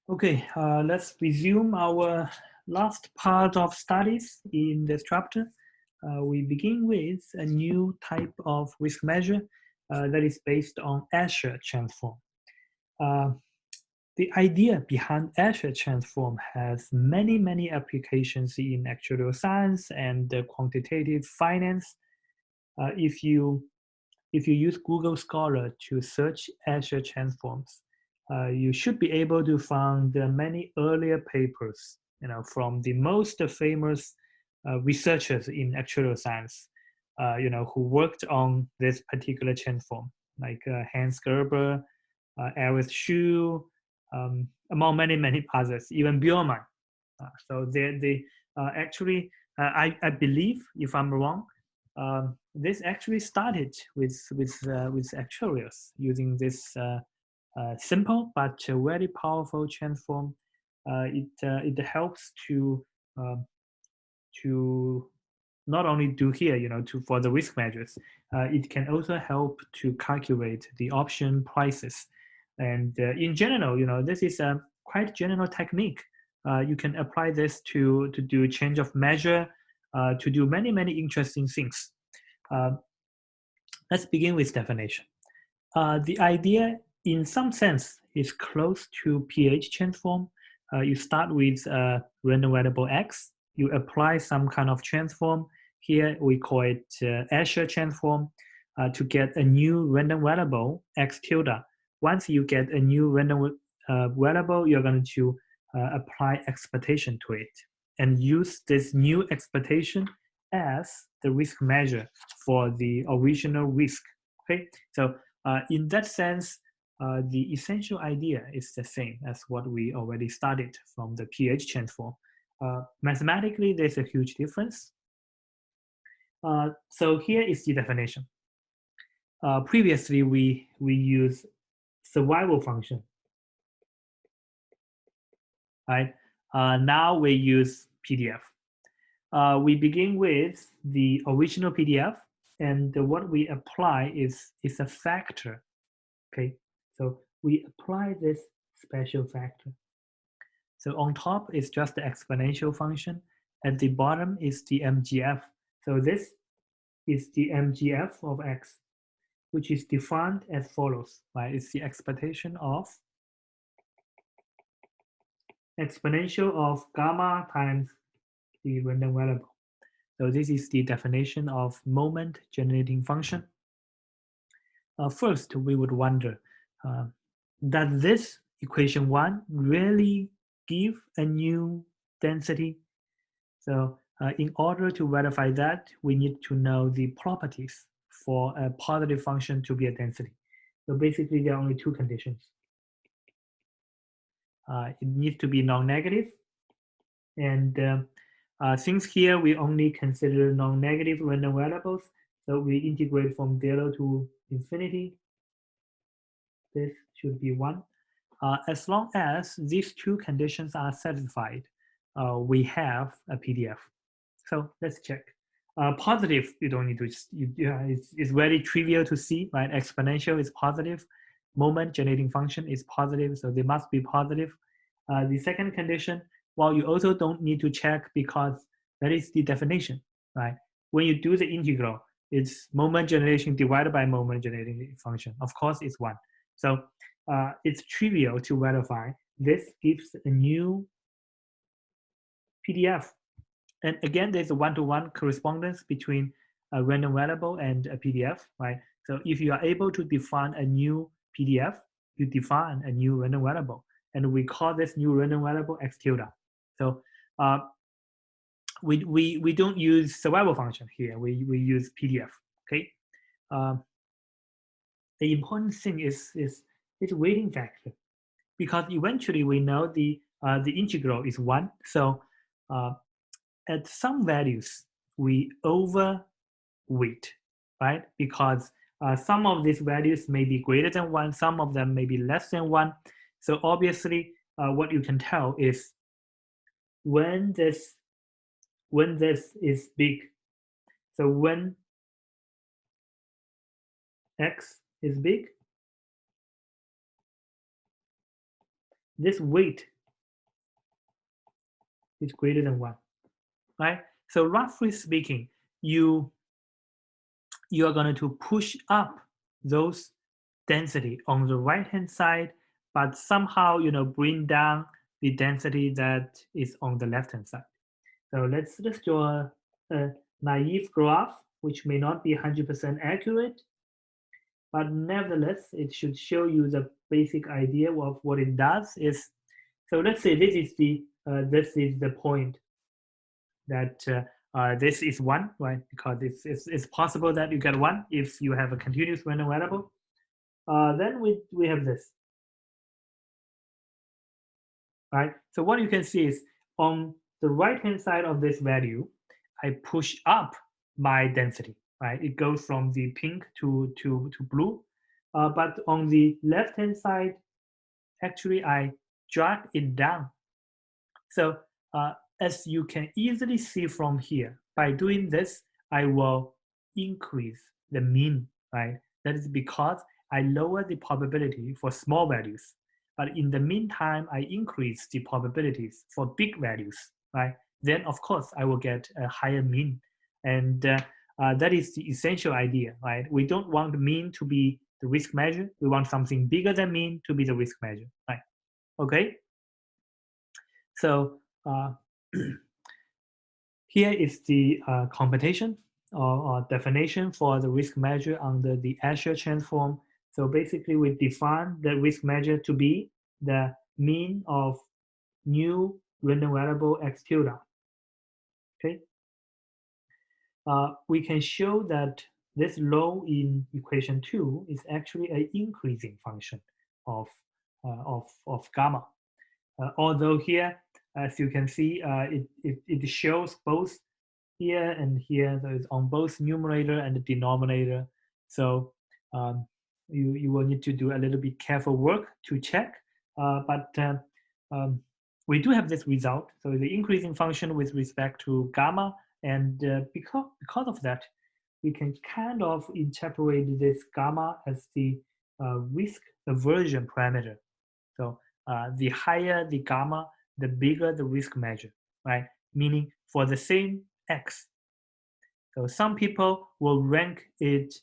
Okay, let's resume our last part of studies in this chapter. We begin with a new type of risk measure that is based on Esscher transform. Uh, the idea behind Esscher transform has many applications in actuarial science and quantitative finance. If you use Google Scholar to search Esscher transforms, you should be able to find many earlier papers, from the most famous researchers in actuarial science, who worked on this particular transform, like Hans Gerber, Alice Shu, among many others, even Bjorman. So they actually, I believe, if I'm wrong, this actually started with actuarials using this simple but very powerful transform. It helps uh, to not only do here, for the risk measures, it can also help to calculate the option prices. And in general, this is a quite general technique. You can apply this to do change of measure, to do many interesting things. Uh, let's begin with definition. The idea, in some sense, is close to pH transform. You start with a random variable x. You apply some kind of transform. Here we call it Esscher transform to get a new random variable x tilde. Once you get a new random variable, you're going to apply expectation to it and use this new expectation as the risk measure for the original risk. Okay, so in that sense, the essential idea is the same as what we already studied from the pH transform. Mathematically, there's a huge difference. So here is the definition. Previously, we used survival function, right? Now we use PDF. We begin with the original PDF, and what we apply is a factor. Okay, so we apply this special factor. So on top is just the exponential function. At the bottom is the MGF. So this is the MGF of x, which is defined as follows, right? It's the expectation of exponential of gamma times the random variable. So this is the definition of moment generating function. First, we would wonder, does this equation 1 really give a new density? So in order to verify that, we need to know the properties for a positive function to be a density. So basically, there are only two conditions. It needs to be non-negative. And since here we only consider non-negative random variables, so we integrate from 0 to infinity. This should be 1. As long as these two conditions are satisfied, we have a PDF. So let's check. Positive, you don't need to, it's very trivial to see, right? Exponential is positive. Moment generating function is positive, so they must be positive. The second condition, well, you also don't need to check because that is the definition, right? When you do the integral, it's moment generation divided by moment generating function. Of course, it's 1. So it's trivial to verify. This gives a new PDF. And again, there's a one-to-one correspondence between a random variable and a PDF, right? So if you are able to define a new PDF, you define a new random variable. And we call this new random variable x tilde. So we don't use survival function here. We use PDF, okay? The important thing is weighting factor, because eventually we know the integral is 1. So at some values, we overweight, right? Because some of these values may be greater than 1, some of them may be less than 1. So obviously, what you can tell is when this is big, so when x is big, this weight is greater than 1, right? So roughly speaking, you are going to push up those density on the right hand side, but somehow bring down the density that is on the left hand side. So let's draw a naive graph, which may not be 100% accurate, but nevertheless, it should show you the basic idea of what it does. Is so let's say this is the point that this is 1, right? Because it's possible that you get 1 if you have a continuous random variable. Then we have this, right? So what you can see is on the right-hand side of this value, I push up my density, right? It goes from the pink to blue. But on the left-hand side, actually, I drag it down. So as you can easily see from here, by doing this, I will increase the mean, right? That is because I lower the probability for small values. But in the meantime, I increase the probabilities for big values, right? Then, of course, I will get a higher mean. And that is the essential idea, right? We don't want mean to be the risk measure. We want something bigger than mean to be the risk measure, right? Okay? So here is the computation or definition for the risk measure under the Esscher transform. So basically, we define the risk measure to be the mean of new random variable x tilde. Okay. We can show that this law in equation 2 is actually an increasing function of gamma. Although here, as you can see, it shows both here and here, so it's on both numerator and the denominator. So you will need to do a little bit careful work to check. But we do have this result. So the increasing function with respect to gamma, and because of that, we can kind of interpret this gamma as the risk aversion parameter. So the higher the gamma, the bigger the risk measure, right? Meaning for the same x. So some people will rank it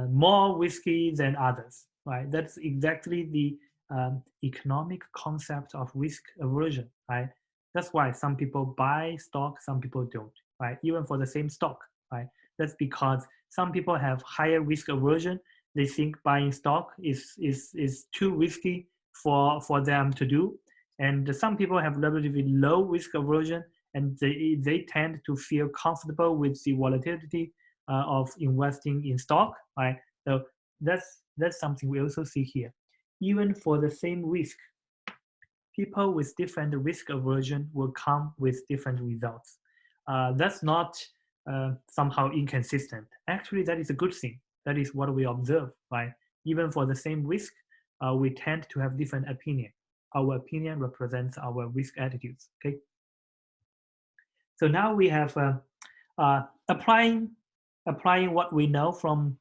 more risky than others, right? That's exactly the economic concept of risk aversion, right? That's why some people buy stock, some people don't, right? Even for the same stock, right? That's because some people have higher risk aversion. They think buying stock is too risky for them to do. And some people have relatively low risk aversion, and they tend to feel comfortable with the volatility of investing in stock, right? So that's something we also see here. Even for the same risk, people with different risk aversion will come with different results. That's not somehow inconsistent. Actually, that is a good thing. That is what we observe, right? Even for the same risk, we tend to have different opinion. Our opinion represents our risk attitudes, okay? So now we have applying what we know from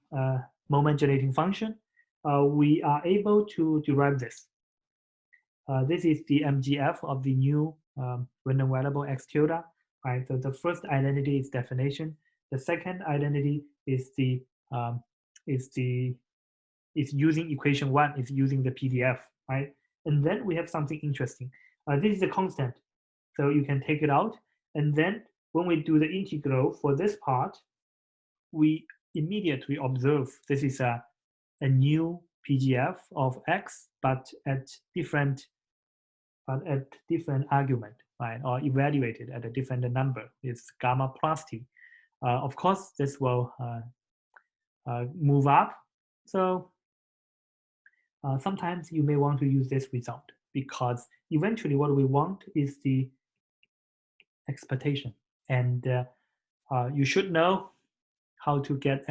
moment generating function, we are able to derive this. This is the MGF of the new random variable x tilde, right? So the first identity is definition. The second identity is using equation 1, is using the PDF, right? And then we have something interesting. This is a constant, so you can take it out. And then when we do the integral for this part, we immediately observe this is a new PGF of x, but at different argument, right? Or evaluated at a different number. It's gamma plus t. Of course, this will move up. So sometimes you may want to use this result, because eventually what we want is the expectation, and you should know how to get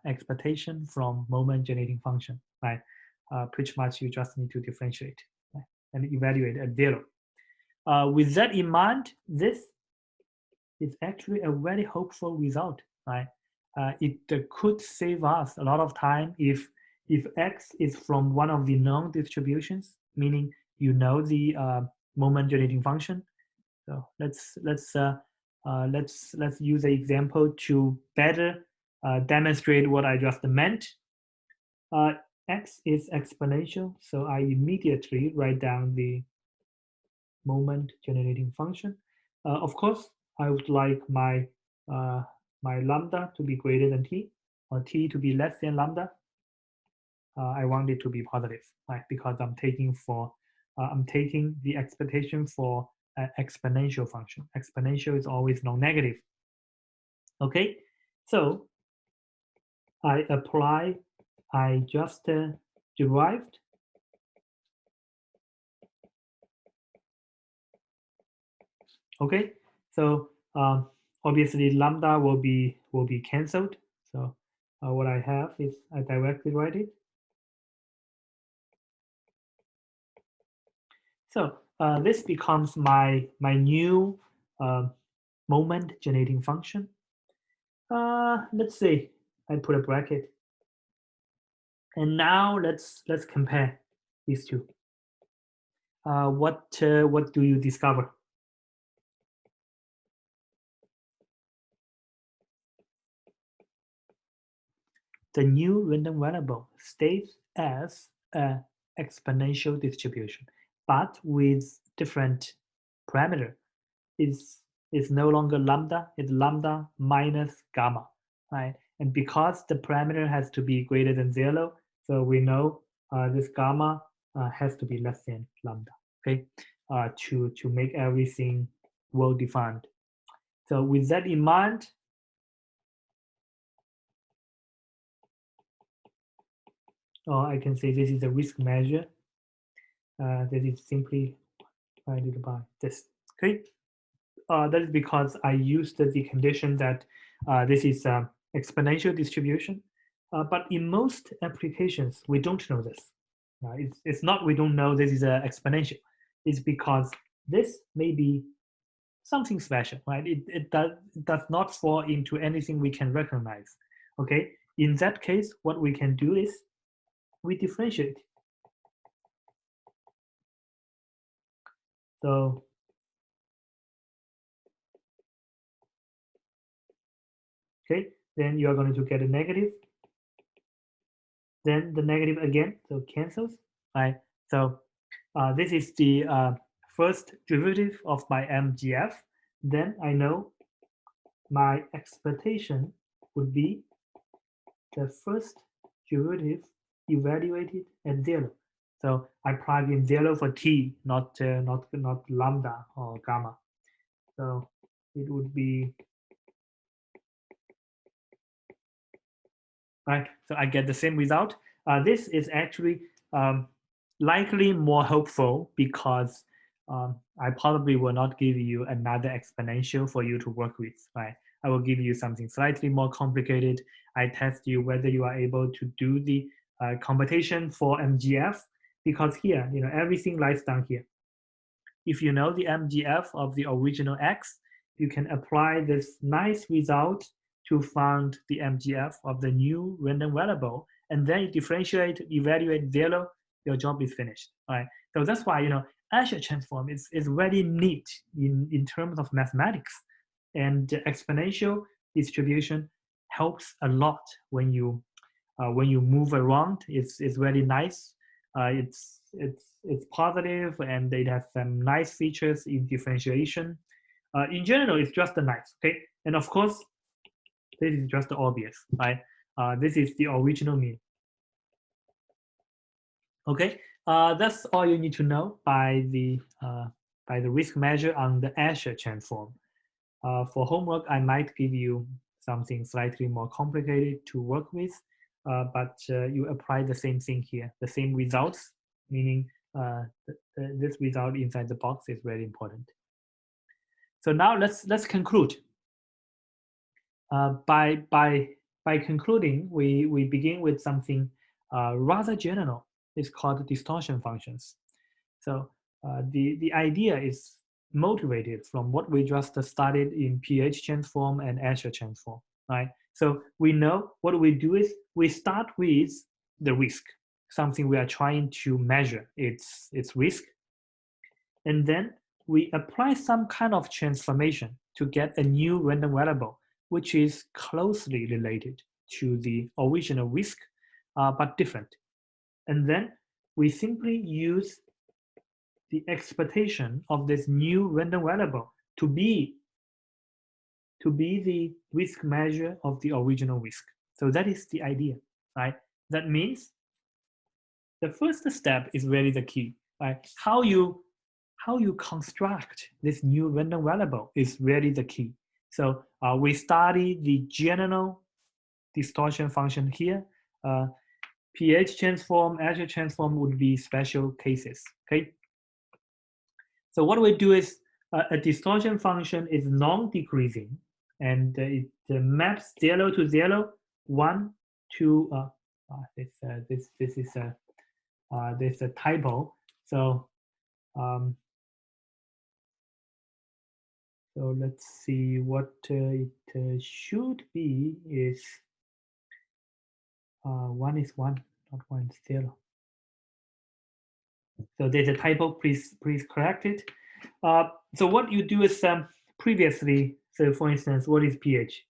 expectation from moment generating function, right? Pretty much you just need to differentiate, right? And evaluate at 0. With that in mind, this is actually a very hopeful result, right? It could save us a lot of time if x is from one of the known distributions, meaning you know the moment generating function, So let's use an example to better demonstrate what I just meant. X is exponential, so I immediately write down the moment generating function. Of course, I would like my lambda to be greater than t, or t to be less than lambda. I want it to be positive, right? Because I'm taking the expectation for an exponential function. Exponential is always non-negative. Okay, so I just derived. Okay, so obviously lambda will be cancelled. So what I have is I directly write it. So this becomes my new moment generating function. Let's say I put a bracket, and now let's compare these two. What do you discover? The new random variable stays as an exponential distribution, but with different parameter. Is no longer lambda, it's lambda minus gamma, right? And because the parameter has to be greater than 0, so we know this gamma has to be less than lambda, okay? To make everything well defined. So with that in mind, I can say this is a risk measure. That is simply divided by this, okay? That is because I used the condition that this is exponential distribution. But in most applications, we don't know this. It's not we don't know this is exponential. It's because this may be something special, right? It does not fall into anything we can recognize. Okay. In that case, what we can do is we differentiate. So okay, then you are going to get a negative. Then the negative again, so cancels, right? So this is the first derivative of my MGF. Then I know my expectation would be the first derivative evaluated at 0. So I plug in 0 for t, not lambda or gamma. So it would be right. So I get the same result. This is actually likely more helpful because I probably will not give you another exponential for you to work with, right? I will give you something slightly more complicated. I test you whether you are able to do the computation for MGF, because here, everything lies down here. If you know the MGF of the original X, you can apply this nice result to find the MGF of the new random variable, and then you differentiate, evaluate 0, your job is finished. Right? So that's why Esscher transform is very neat in terms of mathematics, and the exponential distribution helps a lot when you move around. It's very nice. It's positive, and it has some nice features in differentiation. In general, it's just nice. Okay, and of course, this is just obvious, right? This is the original mean. Okay, that's all you need to know by the risk measure on the Esscher transform. For homework, I might give you something slightly more complicated to work with, but you apply the same thing here, the same results, meaning this result inside the box is very important. So now let's conclude. By concluding, we begin with something rather general. It's called distortion functions. So the idea is motivated from what we just studied in pH transform and Esscher transform, right? So we know what we do is we start with the risk, something we are trying to measure its risk, and then we apply some kind of transformation to get a new random variable, which is closely related to the original risk, but different. And then we simply use the expectation of this new random variable to be the risk measure of the original risk. So that is the idea, right? That means the first step is really the key, right? How you construct this new random variable is really the key. So we study the general distortion function here. pH transform, Esscher transform would be special cases, okay? So what we do is a distortion function is non-decreasing, and it maps 0 to 0, 1 to this is a typo. So so let's see what it should be is 1 is 1, not 1 is 0. So there's a typo, please correct it. So what you do is previously, so for instance, what is pH?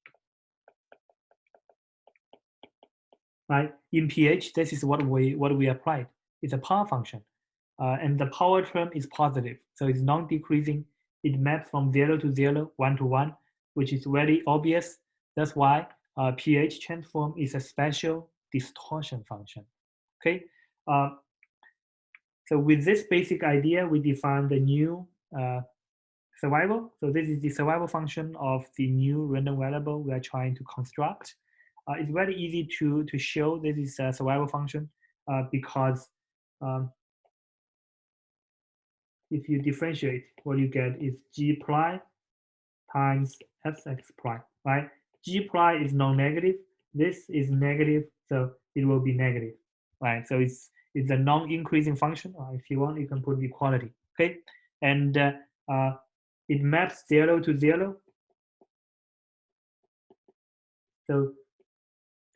Right, in pH, this is what we applied. It's a power function, and the power term is positive, so it's non-decreasing. It maps from 0 to 0, 1 to 1, which is very obvious. That's why pH transform is a special distortion function. Okay, so with this basic idea, we define the new survival. So this is the survival function of the new random variable we are trying to construct. It's very easy to show this is a survival function because if you differentiate, what you get is g prime times fx prime, right? G prime is non-negative. This is negative, so it will be negative, right? So it's a non-increasing function. If you want, you can put equality, okay? And it maps 0 to 0. So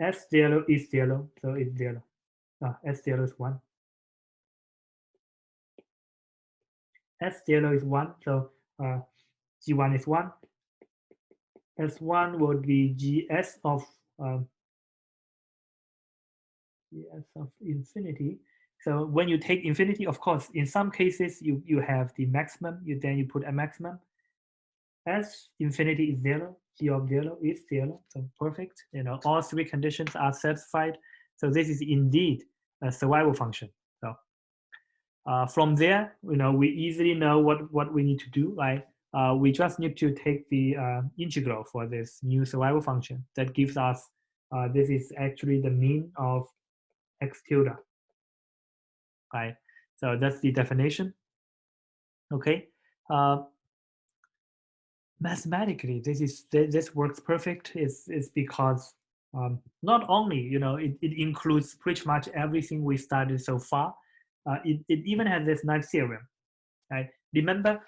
S0 is 0, so it's 0. S0 is 1. S0 is 1, so G1 is 1. S1 would be GS of infinity. So when you take infinity, of course, in some cases you have the maximum. Then you put a maximum. S infinity is 0. G of 0 is 0. So perfect. All three conditions are satisfied. So this is indeed a survival function. So from there, we easily know what we need to do, right? We just need to take the integral for this new survival function that gives us, this is actually the mean of x tilde, right? So that's the definition, okay? Mathematically, this works perfect is because not only, it includes pretty much everything we studied so far, it even has this nice theorem, right? Remember,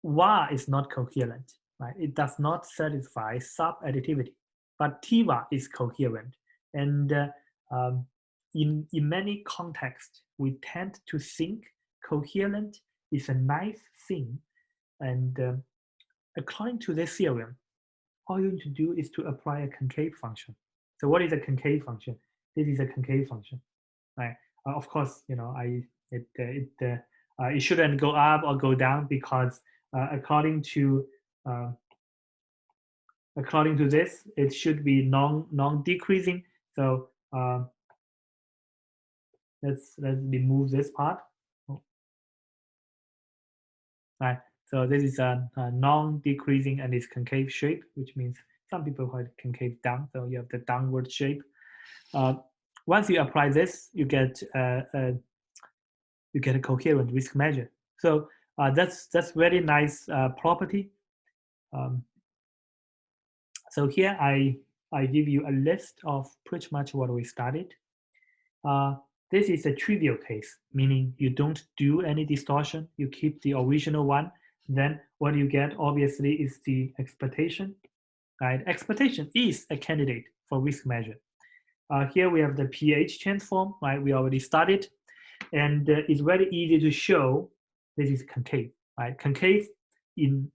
VAR is not coherent, right? It does not satisfy sub-additivity, but TIVA is coherent. And in many contexts, we tend to think coherent is a nice thing. And according to this theorem, all you need to do is to apply a concave function. So what is a concave function? This is a concave function, right? Of course, it shouldn't go up or go down because according to this, it should be non-decreasing. So let's remove this part. Right. So this is a non-decreasing and it's concave shape, which means some people call it concave down. So you have the downward shape. Once you apply this, you get a coherent risk measure. So that's very nice property. So here I give you a list of pretty much what we studied. This is a trivial case, meaning you don't do any distortion. You keep the original one. Then what you get, obviously, is the expectation. Right? Expectation is a candidate for risk measure. Here we have the pH transform. Right? We already studied. And it's very easy to show this is concave. right? Concave in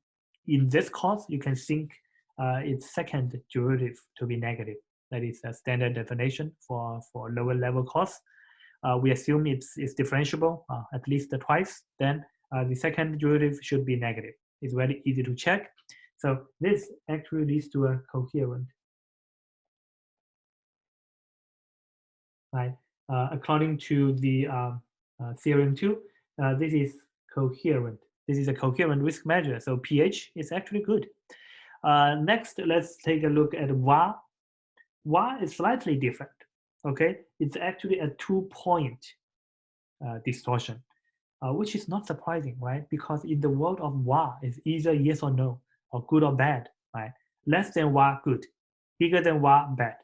this course, you can think its second derivative to be negative. That is a standard definition for lower level course. We assume it's differentiable at least twice. Then the second derivative should be negative. It's very easy to check. So this actually leads to a coherent, right? According to the theorem 2, this is coherent. This is a coherent risk measure. So pH is actually good. Next, let's take a look at VAR. VAR is slightly different. Okay, it's actually a 2-point distortion, which is not surprising, right? Because in the world of VAR, it's either yes or no, or good or bad, right? Less than VAR, good. Bigger than VAR, bad.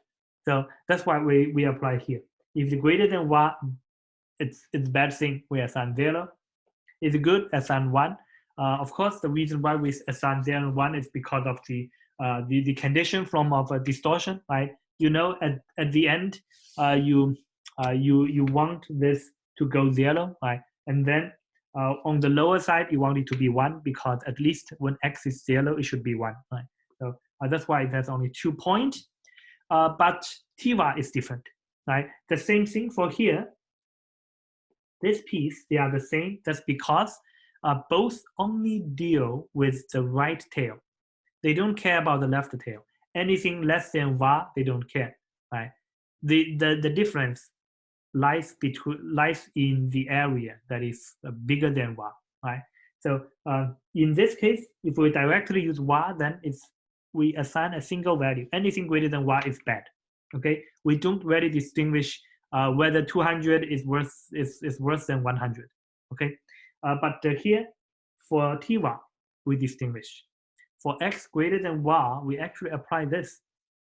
So that's why we apply here. If it's greater than VAR, it's bad thing, we assign 0. It's good, assign 1. Of course, the reason why we assign 0 and 1 is because of the condition from of a distortion, right? You know, at the end, you want this to go 0, right? And then on the lower side, you want it to be 1 because at least when x is 0, it should be 1, right? So that's why there's only 2 points. But TVAR is different, right? The same thing for here. This piece, they are the same. That's because both only deal with the right tail. They don't care about the left tail. Anything less than VAR, they don't care, right? The difference lies in the area that is bigger than VAR, right? So in this case, if we directly use VAR, then we assign a single value. Anything greater than VAR is bad. Okay, we don't really distinguish whether 200 is worse than 100. Okay, but here for TVAR, we distinguish. For x greater than VAR, we actually apply this,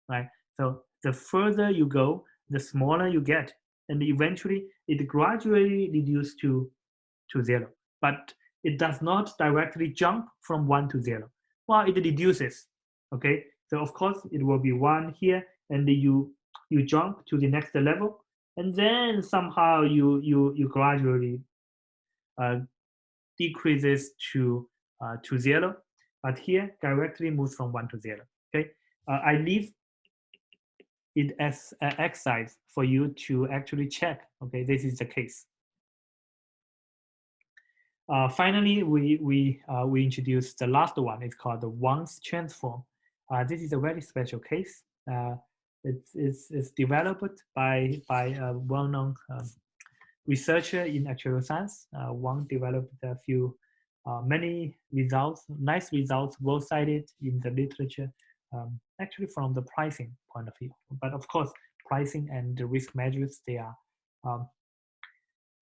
right? So the further you go, the smaller you get, and eventually it gradually reduces to 0. But it does not directly jump from 1 to 0. Well, it reduces. Okay, so of course it will be 1 here, and you jump to the next level, and then somehow you gradually decreases to 0. But here directly moves from 1 to 0. Okay, I leave it as an exercise for you to actually check. Okay, this is the case. Finally, we introduced the last one. It's called the Wang's transform. This is a very special case. It's developed by a well-known researcher in actuarial science. Wang developed a few many results, nice results, well cited in the literature, actually from the pricing point of view. But of course, pricing and the risk measures, they are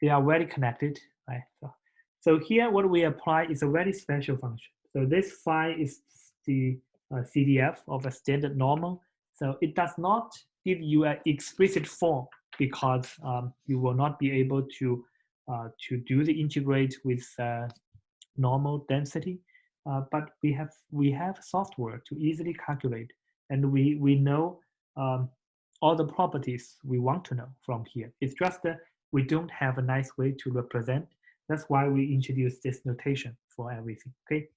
very connected, right? So here what we apply is a very special function. So this phi is the CDF of a standard normal. So it does not give you an explicit form because you will not be able to do the integrate with normal density. But we have software to easily calculate, and we know all the properties we want to know from here. It's just we don't have a nice way to represent. That's why we introduce this notation for everything. Okay,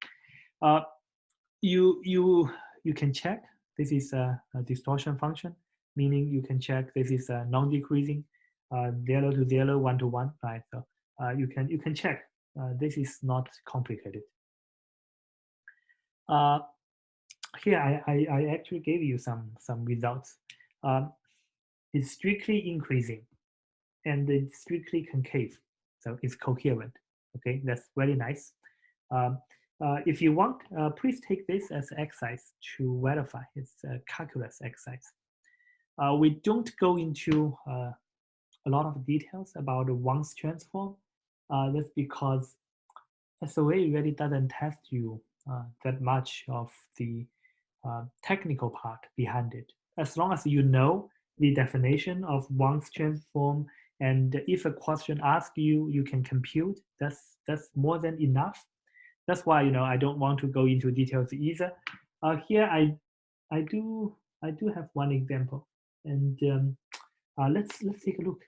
you can check this is a distortion function, meaning you can check this is a non-decreasing, 0 to 0, 1 to 1, right? So you can check. This is not complicated. Here I actually gave you some results. It's strictly increasing, and it's strictly concave, so it's coherent. Okay, that's very nice. If you want, please take this as exercise to verify. It's a calculus exercise. We don't go into a lot of details about the Wang's transform. That's because SOA really doesn't test you that much of the technical part behind it. As long as you know the definition of Wang's transform, and if a question asks you, you can compute. That's more than enough. That's why I don't want to go into details either. Here I do have one example, and let's take a look.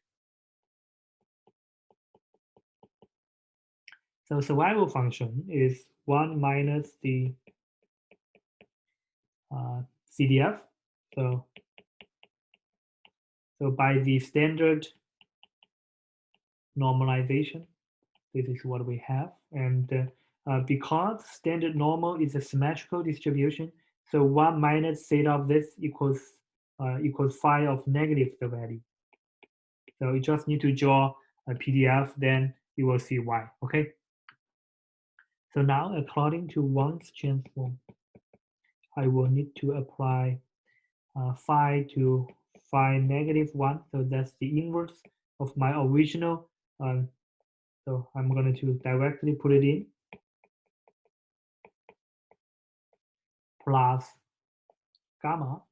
So survival function is 1 minus the CDF. So by the standard normalization, this is what we have. And because standard normal is a symmetrical distribution, so 1 minus theta of this equals phi of negative the value. So you just need to draw a PDF, then you will see why. Okay. So now, according to Wang's transform, I will need to apply phi to phi negative 1. So that's the inverse of my original. So I'm going to directly put it in. Plus gamma.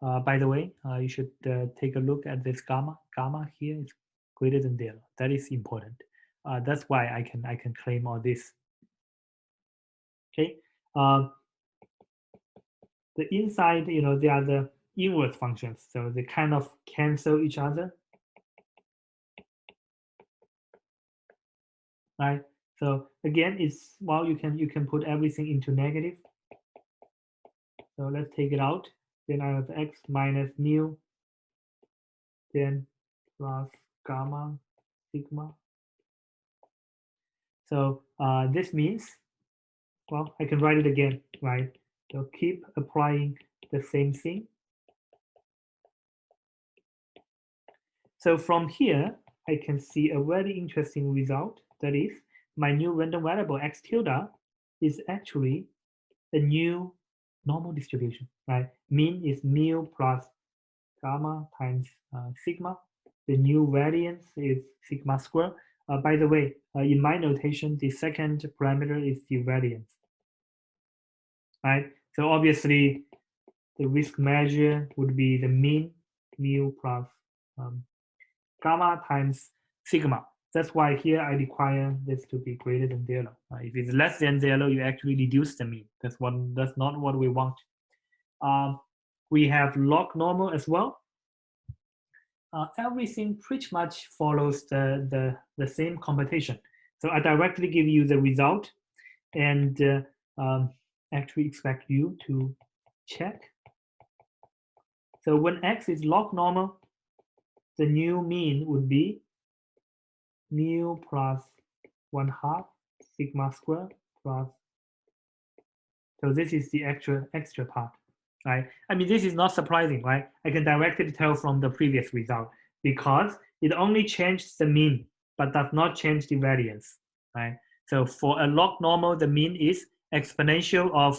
By the way, you should take a look at this gamma. Gamma here is greater than 0. That is important. That's why I can claim all this. Okay. The inside, they are the inverse functions, so they kind of cancel each other, right? So again, it's you can put everything into negative. So let's take it out. Then I have x minus mu, then plus gamma sigma. So this means, I can write it again, right? So keep applying the same thing. So from here, I can see a very interesting result. That is, my new random variable x tilde is actually a new normal distribution, right? Mean is mu plus gamma times sigma. The new variance is sigma square. By the way, in my notation, the second parameter is the variance, right? So obviously, the risk measure would be the mean, mu plus gamma times sigma. That's why here I require this to be greater than 0. If it's less than 0, you actually reduce the mean. That's not what we want. We have log normal as well. Everything pretty much follows the same computation. So I directly give you the result and actually expect you to check. So when x is log normal, the new mean would be mu plus 1/2 sigma square plus. So this is the extra part, right? I mean, this is not surprising, right? I can directly tell from the previous result because it only changed the mean, but does not change the variance, right? So for a log normal, the mean is exponential of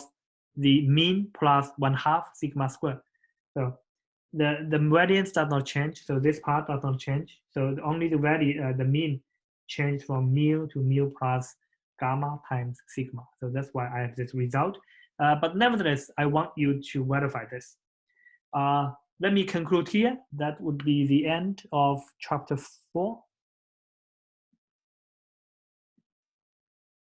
the mean plus 1/2 sigma square. So the variance does not change, so this part does not change. So only the value, the mean, changed from mu to mu plus gamma times sigma. So that's why I have this result. But nevertheless, I want you to verify this. Let me conclude here. That would be the end of chapter 4.